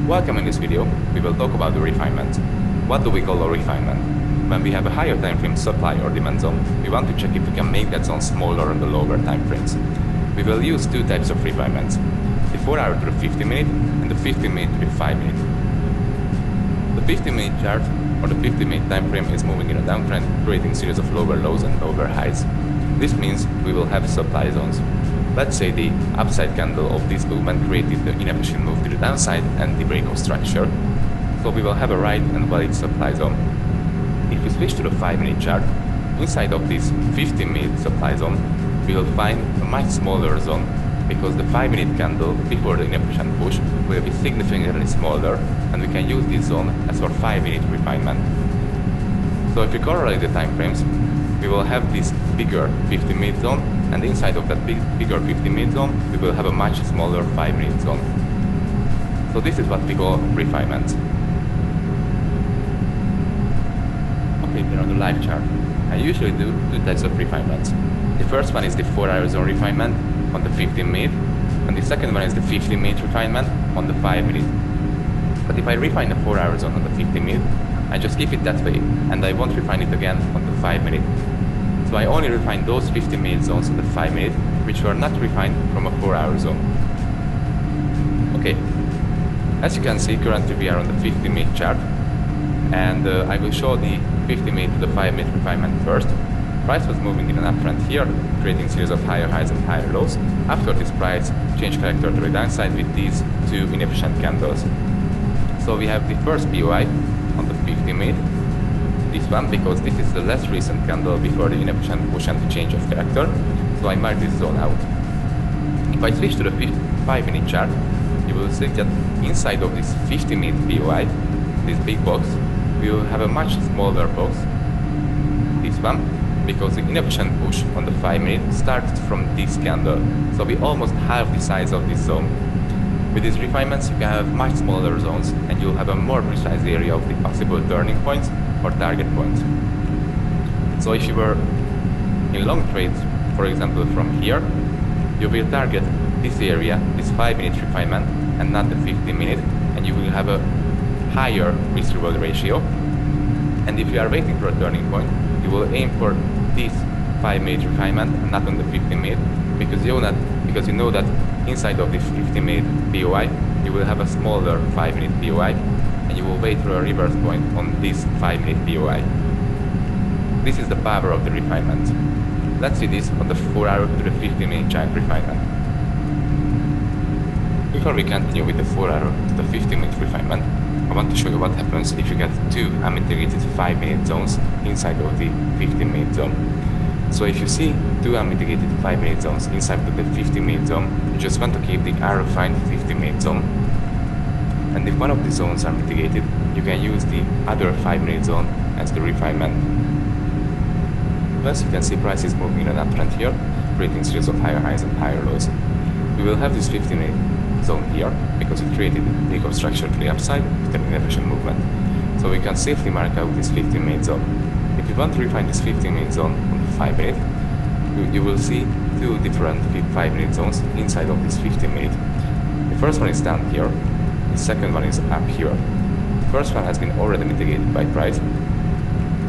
Welcome. In this video, we will talk about the refinement. What do we call a refinement? When we have a higher time frame supply or demand zone, we want to check if we can make that zone smaller on the lower time frames. We will use two types of refinements, the 4 hour to the 50 minute and the 50 minute to the 5 minute. The 50 minute chart or the 50 minute time frame is moving in a downtrend, creating series of lower lows and lower highs. This means we will have supply zones. Let's say the upside candle of this movement created the inefficient move to the downside and the break of structure. So we will have a right and valid supply zone. If we switch to the 5 minute chart, inside of this 50 minute supply zone, we will find a much smaller zone because the 5 minute candle before the inefficient push will be significantly smaller, and we can use this zone as our 5 minute refinement. So if we correlate the time frames, we will have this bigger 50 minute zone, and inside of that bigger 50 minute zone, we will have a much smaller 5 minute zone. So this is what we call refinement. Okay, here on the live chart, I usually do two types of refinements. The first one is the 4 hour zone refinement on the 15 minute, and the second one is the 50 minute refinement on the 5 minute. But if I refine the 4 hour zone on the 50 minute, I just keep it that way, and I won't refine it again on the 5 minute. So I only refine those 50 minute zones on the 5 minute, which were not refined from a 4 hour zone. Okay, as you can see, currently we are on the 50 minute chart, and I will show the 50 minute to the 5 minute refinement first. Price was moving in an uptrend here, creating series of higher highs and higher lows. After this, price changed character to the downside with these two inefficient candles. So we have the first POI on the 50 minute, this one, because this is the less recent candle before the inefficient push and the change of character, so I mark this zone out. If I switch to the 5 minute chart, you will see that inside of this 50 minute POI, this big box, we will have a much smaller box, this one, because the inefficient push on the 5 minute starts from this candle, so we almost halve the size of this zone. With these refinements, you can have much smaller zones, and you'll have a more precise area of the possible turning points or target points. So if you were in long trades, for example from here, you will target this area, this 5 minute refinement, and not the 50 minute, and you will have a higher risk reward ratio. And if you are waiting for a turning point, you will aim for this 5 minute refinement and not on the 50 minute, because you know that inside of this 50 minute POI, you will have a smaller 5 minute POI, and you will wait for a reverse point on this 5 minute POI. This is the power of the refinement. Let's see this on the 4 hour to the 50 minute chart refinement. Before we continue with the 4 hour to the 50 minute refinement, I want to show you what happens if you get two unmitigated 5 minute zones inside of the 50 minute zone. So if you see two unmitigated 5 minute zones inside of the 50 minute zone, you just want to keep the unrefined 50 minute zone. And if one of the zones are mitigated, you can use the other 5 minute zone as the refinement. As you can see, price is moving in an uptrend here, creating series of higher highs and higher lows. We will have this 50 minute zone here because it created a Wyckoff structure to the upside with an inefficient movement. So we can safely mark out this 50 minute zone. If you want to refine this 50 minute zone on the 5 minute, you will see two different 5 minute zones inside of this 50 minute. The first one is down here, the second one is up here. The first one has been already mitigated by price,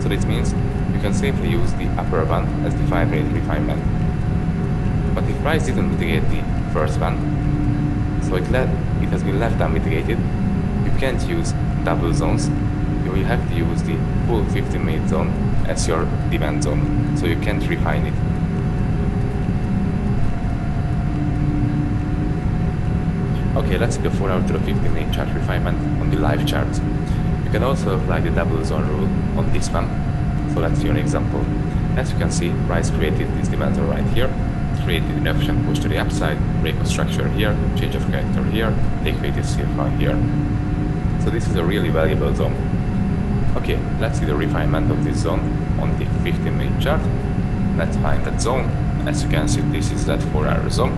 so this means you can safely use the upper one as the 5 minute refinement. But if price didn't mitigate the first one, so it has been left unmitigated, you can't use double zones. You will have to use the full 50 minute zone as your demand zone, so you can't refine it. Okay, let's see the 4 hour to the 50 minute chart refinement on the live charts. You can also apply the double zone rule on this one. So let's see an example. As you can see, price created this demand zone right here. It created an efficient push to the upside, break of structure here, change of character here, liquidity from here. So this is a really valuable zone. Okay, let's see the refinement of this zone on the 50 minute chart. Let's find that zone. As you can see, this is that 4 hour zone.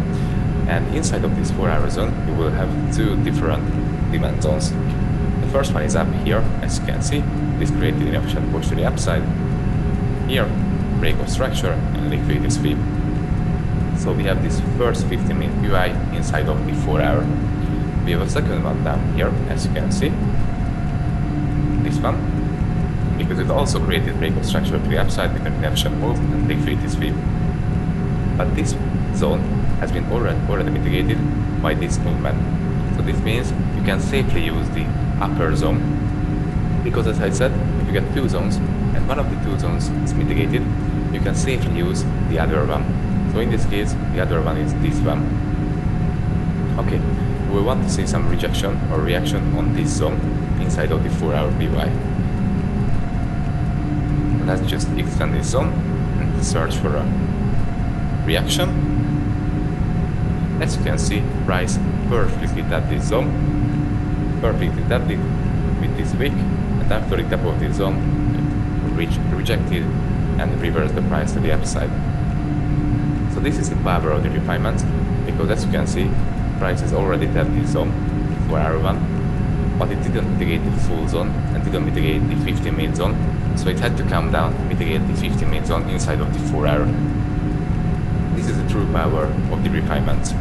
And inside of this 4 hour zone, you will have two different demand zones. The first one is up here, as you can see. This created an inefficient push to the upside. Here, break of structure and liquidity sweep. So we have this first 50 minute POI inside of the 4 hour. We have a second one down here, as you can see. This one, because it also created breakout structure to the upside with a redemption move and liquidity sweep. But this zone has been already mitigated by this movement. So this means you can safely use the upper zone. Because as I said, if you get two zones and one of the two zones is mitigated, you can safely use the other one. So in this case, the other one is this one. Okay, we want to see some rejection or reaction on this zone inside of the 4-hour BY. Let's just extend this zone and search for a reaction. As you can see, price perfectly tapped this zone, perfectly tapped it with this wick, and after the tap of this zone, it rejected and reversed the price to the upside. So this is the power of the refinement, because as you can see, price has already tapped this zone, the 4-hour one, but it didn't mitigate the full zone and didn't mitigate the 50-minute zone, so it had to come down to mitigate the 50-minute zone inside of the 4-hour. This is the true power of the refinement.